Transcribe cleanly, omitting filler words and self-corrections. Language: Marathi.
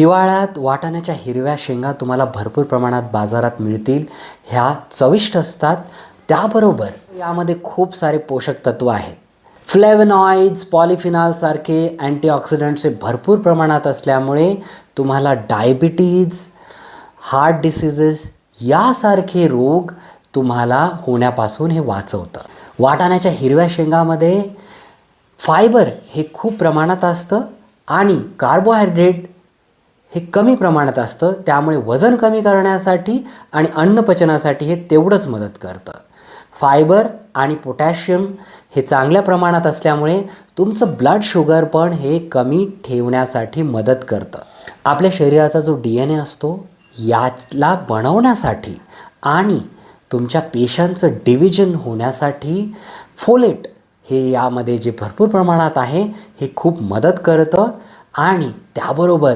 हिवाळ्यात वाटाण्याच्या हिरव्या शेंगा तुम्हाला भरपूर प्रमाणात बाजारात मिळतील. ह्या चविष्ट असतात. त्याबरोबर यामध्ये खूप सारे पोषक तत्व आहेत. फ्लेवनॉइड्स, पॉलिफिनॉलसारखे अँटीऑक्सिडंट्स हे भरपूर प्रमाणात असल्यामुळे तुम्हाला डायबिटीज, हार्ट डिसीजेस यासारखे रोग तुम्हाला होण्यापासून हे वाचवतं. वाटाण्याच्या हिरव्या शेंगामध्ये फायबर हे खूप प्रमाणात असतं आणि कार्बोहायड्रेट हे कमी प्रमाणात असतं. त्यामुळे वजन कमी करण्यासाठी आणि अन्नपचनासाठी हे तेवढंच मदत करतं. फायबर आणि पोटॅशियम हे चांगल्या प्रमाणात असल्यामुळे तुमचं ब्लड शुगर पण हे कमी ठेवण्यासाठी मदत करतं. आपल्या शरीराचा जो DNA असतो याला बनवण्यासाठी आणि तुमच्या पेशांचं डिव्हिजन होण्यासाठी फोलेट हे यामध्ये जे भरपूर प्रमाणात आहे हे खूप मदत करतं. आणि त्याबरोबर